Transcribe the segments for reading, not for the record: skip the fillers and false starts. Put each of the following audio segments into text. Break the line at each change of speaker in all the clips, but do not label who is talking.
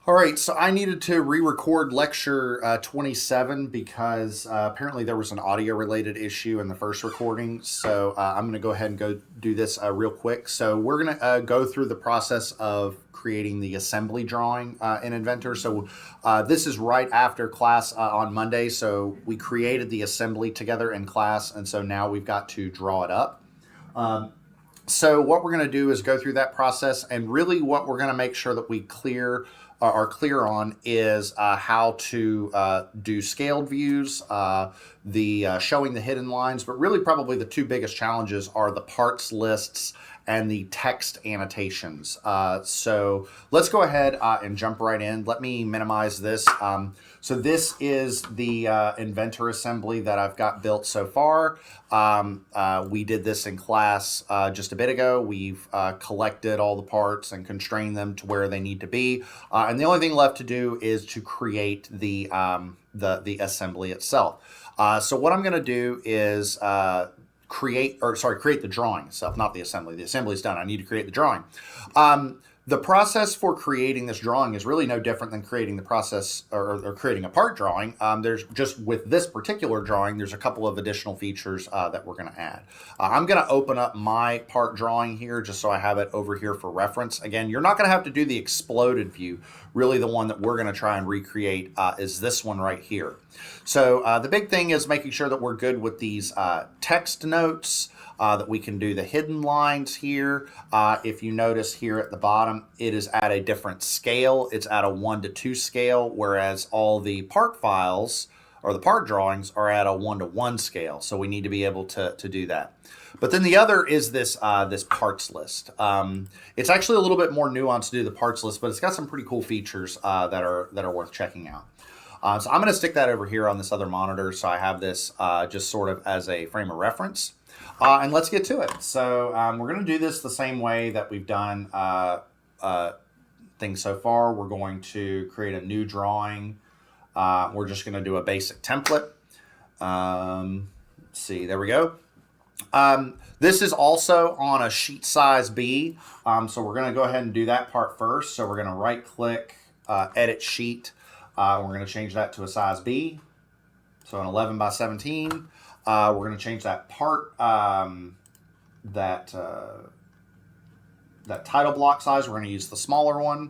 All right, so I needed to re-record lecture 27 because apparently there was an audio related issue in the first recording. So I'm going to go ahead and go do this real quick. So we're going to go through the process of creating the assembly drawing in Inventor. So this is right after class on Monday. So we created the assembly together in class, and so now we've got to draw it up. So what we're going to do is go through that process, and really what we're going to make sure that we are clear on is how to do scaled views, the showing the hidden lines, but really probably the two biggest challenges are the parts lists and the text annotations. So let's go ahead and jump right in. Let me minimize this. So this is the Inventor assembly that I've got built so far. We did this in class just a bit ago. We've collected all the parts and constrained them to where they need to be. And the only thing left to do is to create the assembly itself. So what I'm going to do is create the drawing itself, not the assembly. The assembly is done. I need to create the drawing. The process for creating this drawing is really no different than creating the process or creating a part drawing. There's just with this particular drawing, there's a couple of additional features that we're going to add. I'm going to open up my part drawing here just so I have it over here for reference. Again, you're not going to have to do the exploded view. Really, the one that we're going to try and recreate is this one right here. So the big thing is making sure that we're good with these text notes. That we can do the hidden lines here. If you notice here at the bottom, it is at a different scale. It's at a 1:2 scale, whereas all the part files or the part drawings are at a 1:1 scale. So we need to be able to do that. But then the other is this this parts list. It's actually a little bit more nuanced to do the parts list, but it's got some pretty cool features that are worth checking out. So I'm going to stick that over here on this other monitor, so I have this just sort of as a frame of reference. And let's get to it. So we're going to do this the same way that we've done things so far. We're going to create a new drawing. We're just going to do a basic template. Let's see, there we go. This is also on a sheet size B. So we're going to go ahead and do that part first. So we're going to right click, edit sheet. We're going to change that to a size B. So an 11 by 17. We're going to change that part, that title block size. We're going to use the smaller one.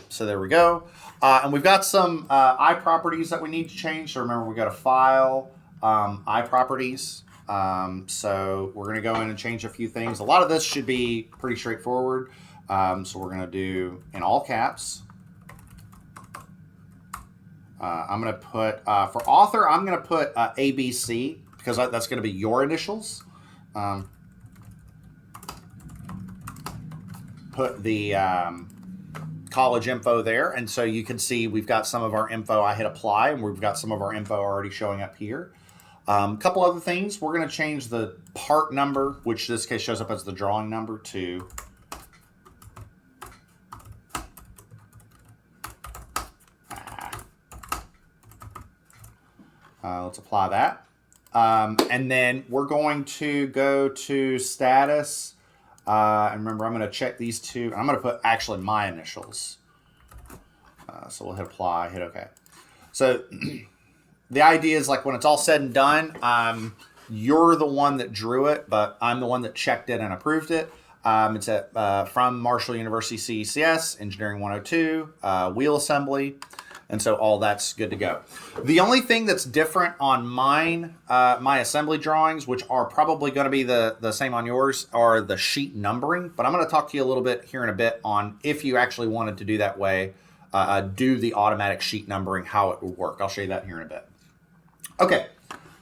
So there we go. And we've got some eye properties that we need to change. So remember, we got a file, eye properties. So we're going to go in and change a few things. A lot of this should be pretty straightforward. So we're going to do in all caps. I'm going to put, for author, I'm going to put ABC because that's going to be your initials. Put the college info there. And so you can see we've got some of our info. I hit apply and we've got some of our info already showing up here. A couple other things. We're going to change the part number, which in this case shows up as the drawing number, to let's apply that. And then we're going to go to status. And remember, I'm going to check these two. I'm going to put actually my initials. So we'll hit apply, hit OK. So the idea is like when it's all said and done, you're the one that drew it, but I'm the one that checked it and approved it. It's from Marshall University CECS, Engineering 102, wheel assembly. And so all that's good to go. The only thing that's different on mine, my assembly drawings, which are probably going to be the same on yours, are the sheet numbering. But I'm going to talk to you a little bit here in a bit on if you actually wanted to do that way, do the automatic sheet numbering, how it would work. I'll show you that here in a bit. Okay,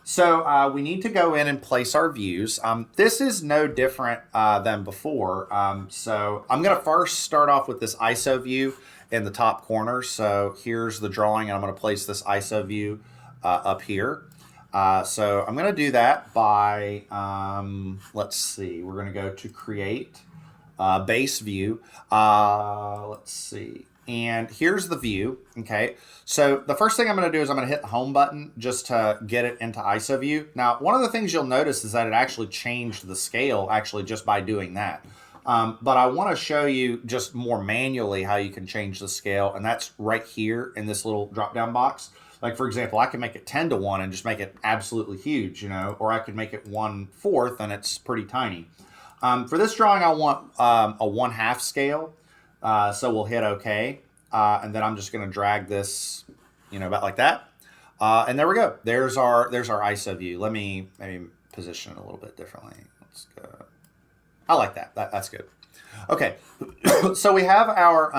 so we need to go in and place our views. This is no different than before. So I'm going to first start off with this ISO view in the top corner. So here's the drawing, and I'm going to place this ISO view up here. So I'm going to do that by, let's see, we're going to go to create base view. Let's see. And here's the view, okay? So the first thing I'm going to do is I'm going to hit the home button just to get it into ISO view. Now, one of the things you'll notice is that it actually changed the scale actually just by doing that. But I want to show you just more manually how you can change the scale, and that's right here in this little drop-down box. Like, for example, I can make it 10 to 1 and just make it absolutely huge, you know, or I could make it 1/4 and it's pretty tiny. For this drawing, I want a 1/2 scale, so we'll hit OK. And then I'm just going to drag this, you know, about like that. And there we go. There's our ISO view. Let me maybe position it a little bit differently. Let's go. I like that. That's good. Okay, so we have our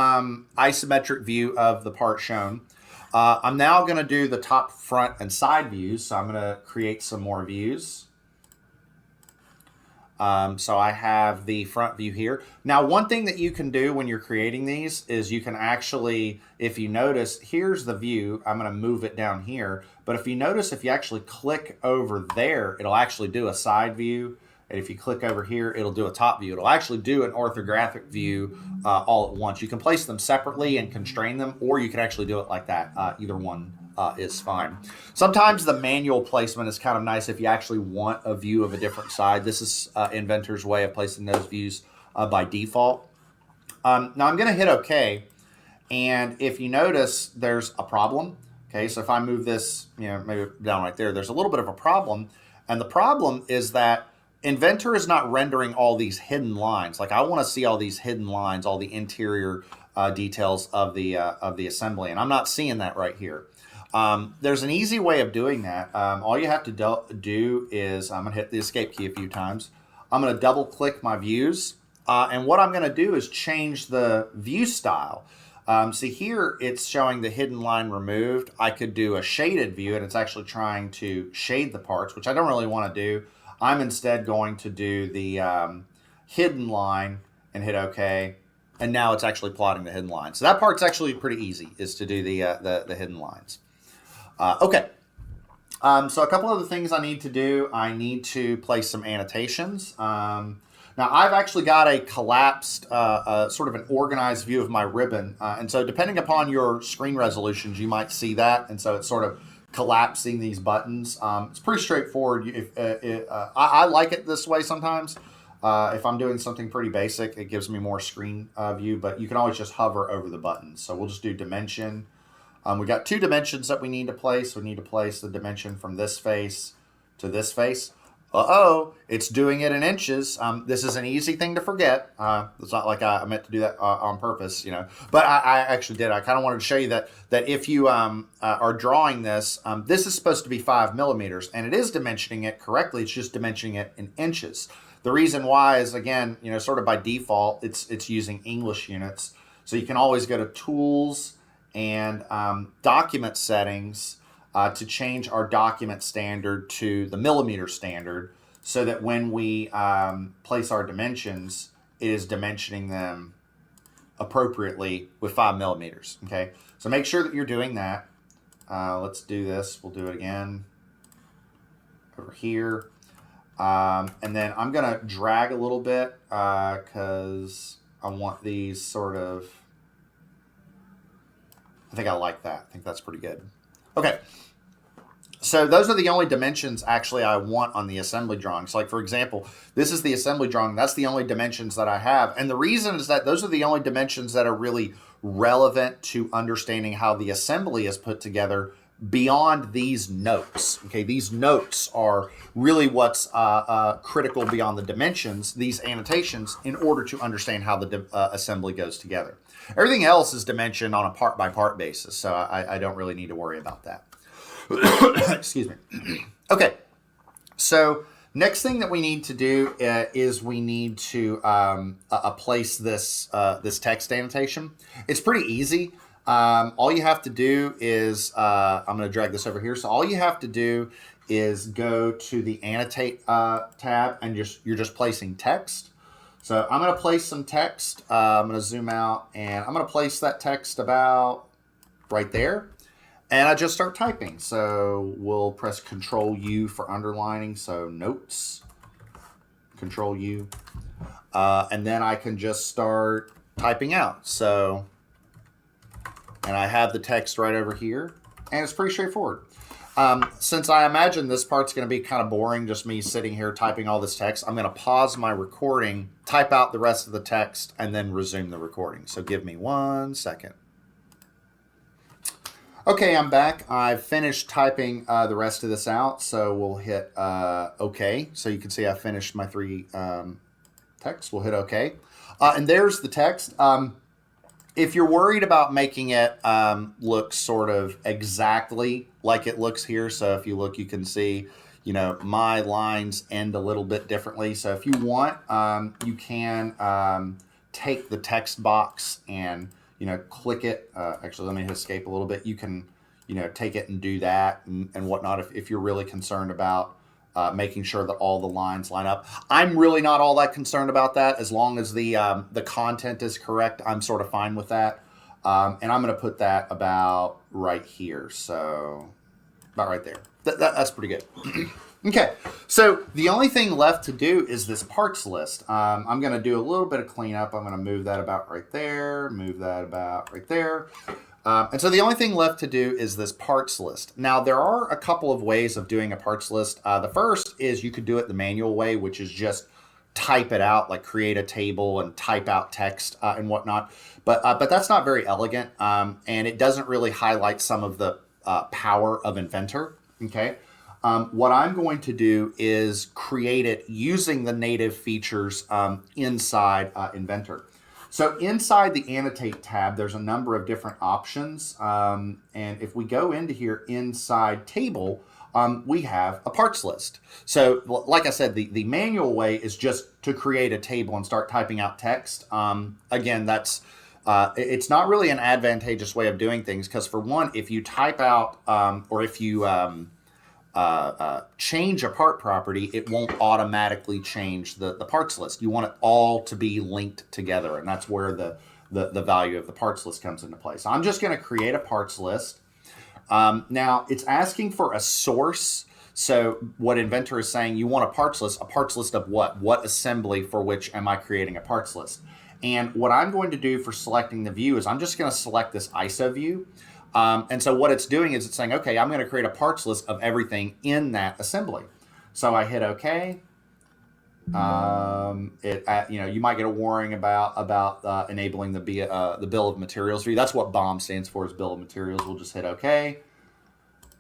isometric view of the part shown. I'm now going to do the top, front, and side views. So I'm going to create some more views. So I have the front view here. Now, one thing that you can do when you're creating these is you can actually, if you notice, here's the view. I'm going to move it down here. But if you notice, if you actually click over there, it'll actually do a side view. And if you click over here, it'll do a top view. It'll actually do an orthographic view all at once. You can place them separately and constrain them, or you can actually do it like that. Either one is fine. Sometimes the manual placement is kind of nice if you actually want a view of a different side. This is Inventor's way of placing those views by default. Now I'm going to hit OK. And if you notice, there's a problem. Okay, so if I move this, you know, maybe down right there, there's a little bit of a problem. And the problem is that Inventor is not rendering all these hidden lines. Like, I want to see all these hidden lines, all the interior details of the assembly, and I'm not seeing that right here. There's an easy way of doing that. All you have to do is, I'm going to hit the escape key a few times. I'm going to double click my views, and what I'm going to do is change the view style. See here, it's showing the hidden line removed. I could do a shaded view, and it's actually trying to shade the parts, which I don't really want to do. I'm instead going to do the hidden line and hit OK. And now it's actually plotting the hidden line. So that part's actually pretty easy, is to do the hidden lines. Okay. So a couple of the things I need to do. I need to place some annotations. Now I've actually got a collapsed, sort of an organized view of my ribbon. And so depending upon your screen resolutions, you might see that. And so it's sort of collapsing these buttons. It's pretty straightforward. I like it this way sometimes. If I'm doing something pretty basic, it gives me more screen view, but you can always just hover over the buttons. So we'll just do dimension. We got 2 dimensions that we need to place. We need to place the dimension from this face to this face. Uh-oh, it's doing it in inches. This is an easy thing to forget. It's not like I meant to do that on purpose, you know. But I actually did. I kind of wanted to show you that if you are drawing this, this is supposed to be 5 millimeters, and it is dimensioning it correctly. It's just dimensioning it in inches. The reason why is, again, you know, sort of by default, it's using English units. So you can always go to Tools and Document Settings to change our document standard to the millimeter standard, so that when we place our dimensions, it is dimensioning them appropriately with 5 millimeters. Okay, so make sure that you're doing that. Let's do this. We'll do it again over here. And then I'm going to drag a little bit because I want these sort of, I think I like that. I think that's pretty good. Okay. So those are the only dimensions actually I want on the assembly drawings. Like, for example, this is the assembly drawing. That's the only dimensions that I have. And the reason is that those are the only dimensions that are really relevant to understanding how the assembly is put together beyond these notes. Okay, these notes are really what's critical beyond the dimensions, these annotations, in order to understand how the assembly goes together. Everything else is dimensioned on a part-by-part basis, so I don't really need to worry about that. Excuse me. Okay, so next thing that we need to do is we need to place this this text annotation. It's pretty easy. All you have to do is, I'm going to drag this over here. So all you have to do is go to the Annotate tab, and you're just placing text. So I'm going to place some text. I'm going to zoom out, and I'm going to place that text about right there. And I just start typing. So we'll press Control U for underlining. So notes, Control U. And then I can just start typing out. And I have the text right over here. And it's pretty straightforward. Since I imagine this part's going to be kind of boring, just me sitting here typing all this text, I'm going to pause my recording, type out the rest of the text, and then resume the recording. So give me 1 second. Okay, I'm back. I've finished typing the rest of this out, so we'll hit OK. So you can see I finished my 3 texts. We'll hit OK. And there's the text. If you're worried about making it look sort of exactly like it looks here, so if you look, you can see, you know, my lines end a little bit differently. So if you want, you can take the text box and, you know, click it. Actually, let me hit escape a little bit. You can, you know, take it and do that and whatnot if you're really concerned about making sure that all the lines line up. I'm really not all that concerned about that. As long as the content is correct, I'm sort of fine with that. And I'm going to put that about right here. So about right there. That's pretty good. Okay, so the only thing left to do is this parts list. I'm going to do a little bit of cleanup. I'm going to move that about right there, move that about right there. And so the only thing left to do is this parts list. Now, there are a couple of ways of doing a parts list. The first is you could do it the manual way, which is just type it out, like create a table and type out text and whatnot. But that's not very elegant, and it doesn't really highlight some of the power of Inventor, okay? What I'm going to do is create it using the native features inside Inventor. So inside the Annotate tab, there's a number of different options. And if we go into here inside Table, we have a parts list. So like I said, the manual way is just to create a table and start typing out text. Again, that's it's not really an advantageous way of doing things because, for one, if you type out or if you change a part property, it won't automatically change the parts list. You want it all to be linked together, and that's where the value of the parts list comes into play. So I'm just going to create a parts list. Now, it's asking for a source. So what Inventor is saying, you want a parts list of what? What assembly for which am I creating a parts list? And what I'm going to do for selecting the view is I'm just going to select this ISO view. And so what it's doing is it's saying, okay, I'm going to create a parts list of everything in that assembly. So I hit OK. You know, you might get a warning about enabling the bill of materials view. That's what BOM stands for, is bill of materials. We'll just hit OK.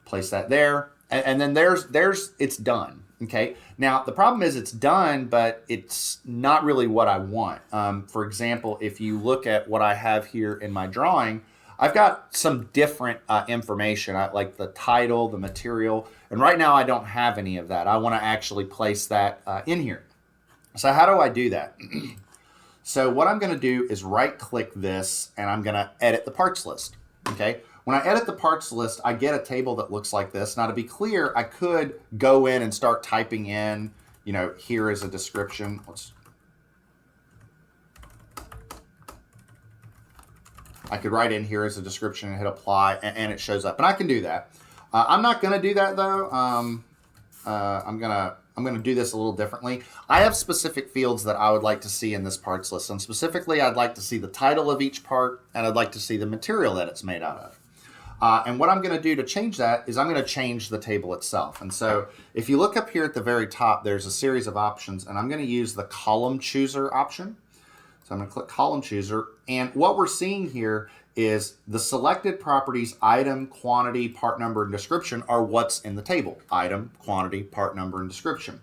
Place that there, and then it's done. Okay. Now the problem is it's done, but it's not really what I want. For example, if you look at what I have here in my drawing, I've got some different information, like the title, the material, and right now I don't have any of that. I want to actually place that in here. So how do I do that? So what I'm going to do is right-click this, and I'm going to edit the parts list. Okay. When I edit the parts list, I get a table that looks like this. Now, to be clear, I could go in and start typing in, you know, here is a description. I could write in here as a description and hit apply, and it shows up. And I can do that. I'm not going to do that though. I'm gonna do this a little differently. I have specific fields that I would like to see in this parts list, and specifically, I'd like to see the title of each part, and I'd like to see the material that it's made out of. And what I'm going to do to change that is I'm going to change the table itself. And so if you look up here at the very top, there's a series of options, and I'm going to use the column chooser option. So I'm going to click column chooser, and what we're seeing here is the selected properties item, quantity, part number, and description are what's in the table. Item, quantity, part number, and description.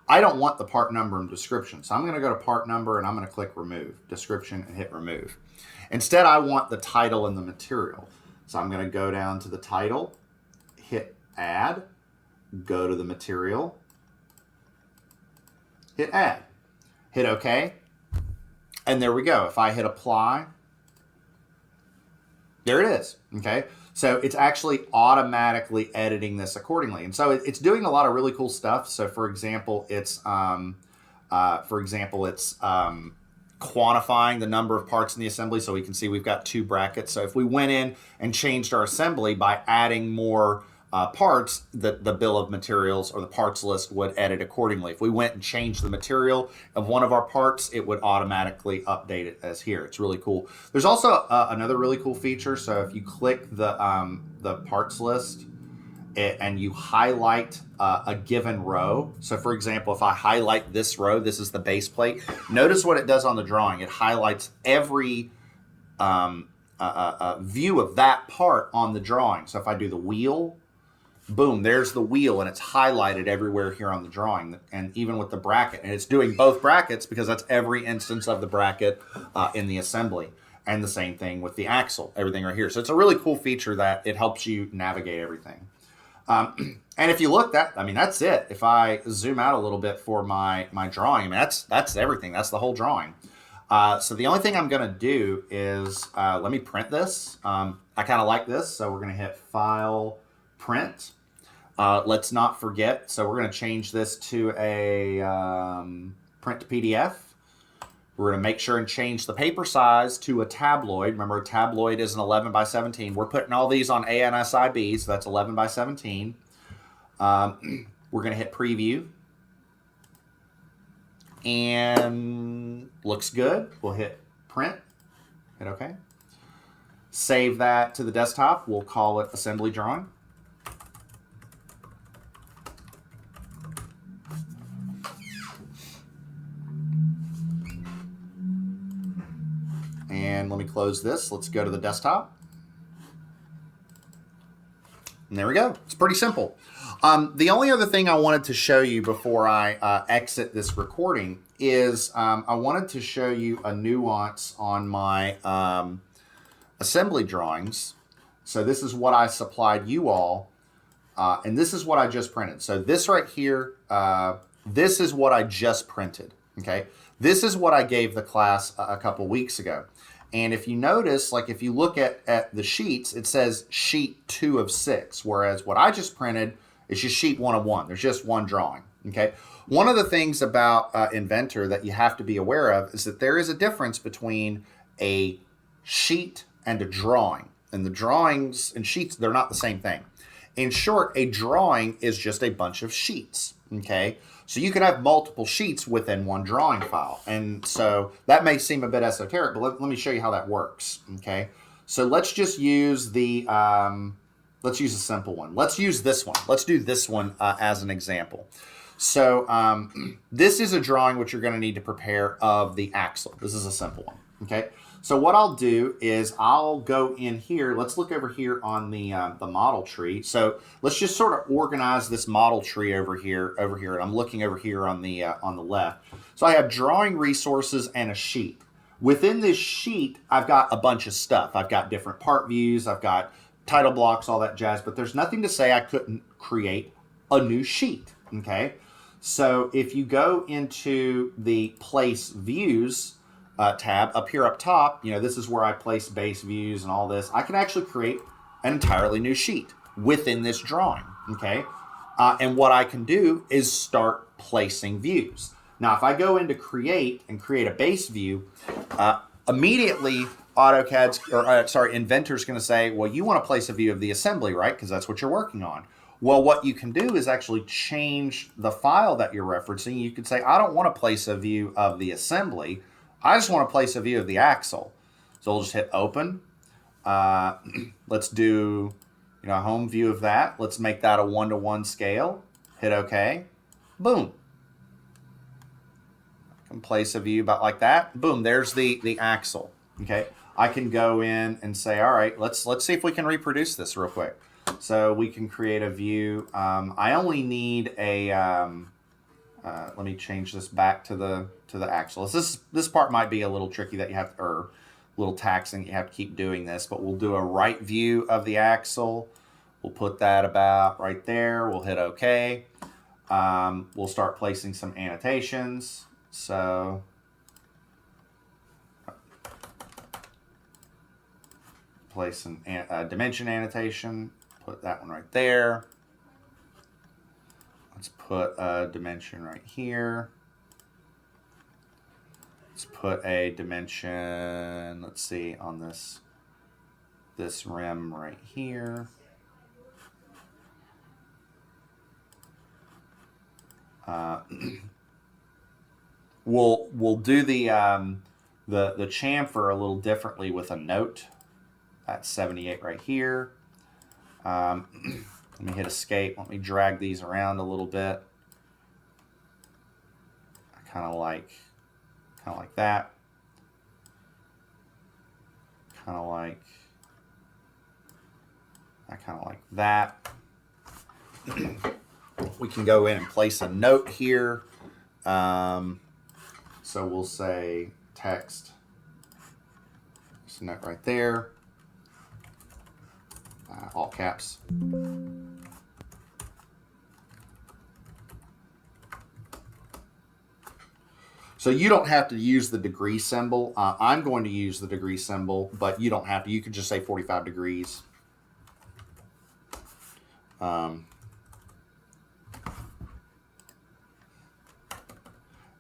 I don't want the part number and description, so I'm going to go to part number and I'm going to click remove, description, and hit remove. Instead, I want the title and the material. So I'm going to go down to the title, hit add, go to the material, hit add, hit OK. And there we go. If I hit apply, there it is. Okay. So it's actually automatically editing this accordingly. And so it's doing a lot of really cool stuff. So for example, it's quantifying the number of parts in the assembly. So we can see we've got 2 brackets. So if we went in and changed our assembly by adding more parts, the bill of materials or the parts list would edit accordingly. If we went and changed the material of one of our parts, it would automatically update it as here. It's really cool. There's also another really cool feature. So if you click the parts list and you highlight a given row. So for example, if I highlight this row, this is the base plate. Notice what it does on the drawing. It highlights every view of that part on the drawing. So if I do the wheel, boom, there's the wheel, and it's highlighted everywhere here on the drawing, and even with the bracket. And it's doing both brackets because that's every instance of the bracket in the assembly. And the same thing with the axle, everything right here. So it's a really cool feature that it helps you navigate everything. And if you look, that's it. If I zoom out a little bit for my drawing, that's everything. That's the whole drawing. So the only thing I'm going to do is let me print this. I kind of like this, so we're going to hit File, Print. Let's not forget, so we're going to change this to a print to PDF. We're going to make sure and change the paper size to a tabloid. Remember, a tabloid is an 11 by 17. We're putting all these on ANSIB, so that's 11 by 17. We're going to hit Preview. And looks good. We'll hit Print. Hit OK. Save that to the desktop. We'll call it Assembly Drawing. And let me close this. Let's go to the desktop. And there we go. It's pretty simple. The only other thing I wanted to show you before I exit this recording is I wanted to show you a nuance on my assembly drawings. So this is what I supplied you all, and this is what I just printed. So this right here, this is what I just printed. Okay, this is what I gave the class a couple weeks ago. And if you notice, like if you look at the sheets, it says sheet 2 of 6, whereas what I just printed is just sheet 1 of 1. There's just one drawing, okay? One of the things about Inventor that you have to be aware of is that there is a difference between a sheet and a drawing. And the drawings and sheets, they're not the same thing. In short, a drawing is just a bunch of sheets, okay? So you can have multiple sheets within one drawing file. And so that may seem a bit esoteric, but let me show you how that works, okay? So let's just use the, let's use a simple one. Let's use this one. Let's do this one as an example. So this is a drawing which you're going to need to prepare of the axle. This is a simple one, okay? So what I'll do is I'll go in here. Let's look over here on the model tree. So let's just sort of organize this model tree over here. And I'm looking over here on the left. So I have drawing resources and a sheet. Within this sheet, I've got a bunch of stuff. I've got different part views. I've got title blocks, all that jazz. But there's nothing to say I couldn't create a new sheet. Okay. So if you go into the Place Views tab up here up top, you know, this is where I place base views and all this. I can actually create an entirely new sheet within this drawing, okay? And what I can do is start placing views. Now, if I go into Create and create a base view, immediately Inventor's going to say, well, you want to place a view of the assembly, right? Because that's what you're working on. Well, what you can do is actually change the file that you're referencing. You could say, I don't want to place a view of the assembly. I just want to place a view of the axle. So we'll just hit Open. Let's do, a home view of that. Let's make that a 1:1 scale. Hit OK. Boom. I can place a view about like that. Boom. There's the axle. Okay. I can go in and say, all right, let's see if we can reproduce this real quick. So we can create a view. I only need a. Let me change this back to the axle. This part might be a little tricky that you have, or a little taxing. You have to keep doing this, but we'll do a right view of the axle. We'll put that about right there. We'll hit OK. We'll start placing some annotations. So place an dimension annotation. Put that one right there. Let's put a dimension right here. Let's put a dimension, let's see, on this rim right here. We'll do the chamfer a little differently with a note. That's 78 right here. Let me hit escape. Let me drag these around a little bit. Kind of like that. Kind of like that. We can go in and place a note here. So we'll say text. There's a note right there. All caps. So you don't have to use the degree symbol. I'm going to use the degree symbol, but you don't have to. You could just say 45 degrees. And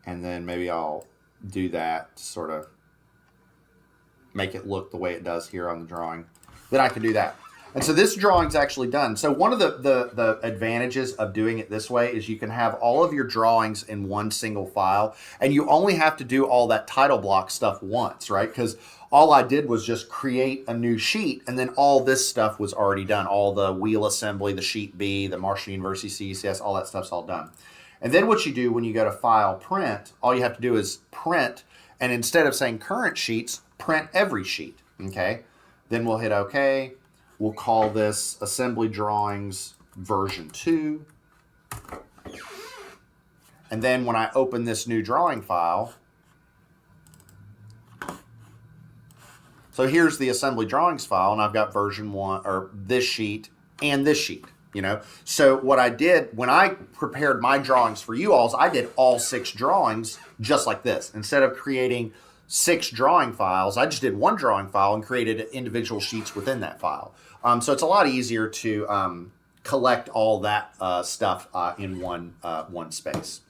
then maybe I'll do that to sort of make it look the way it does here on the drawing. Then I can do that. And so this drawing's actually done. So one of the advantages of doing it this way is you can have all of your drawings in one single file, and you only have to do all that title block stuff once, right? Because all I did was just create a new sheet, and then all this stuff was already done. All the wheel assembly, the sheet B, the Marshall University CECS, all that stuff's all done. And then what you do when you go to File, Print, all you have to do is print, and instead of saying current sheets, print every sheet, okay? Then we'll hit OK. We'll call this Assembly Drawings version 2. And then when I open this new drawing file, so here's the Assembly Drawings file, and I've got version 1, or this sheet and this sheet, you know. So what I did when I prepared my drawings for you all is I did all 6 drawings just like this. Instead of creating 6 drawing files, I just did one drawing file and created individual sheets within that file. So it's a lot easier to collect all that stuff in one space.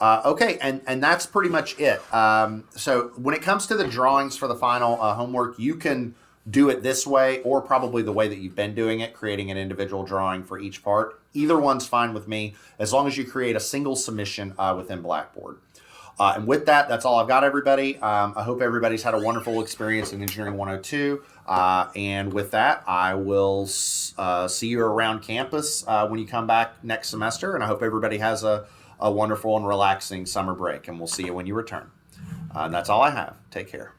Okay, and that's pretty much it. So when it comes to the drawings for the final homework, you can do it this way or probably the way that you've been doing it, creating an individual drawing for each part. Either one's fine with me as long as you create a single submission within Blackboard. And with that, that's all I've got, everybody. I hope everybody's had a wonderful experience in Engineering 102. And with that, I will see you around campus when you come back next semester. And I hope everybody has a wonderful and relaxing summer break. And we'll see you when you return. And that's all I have. Take care.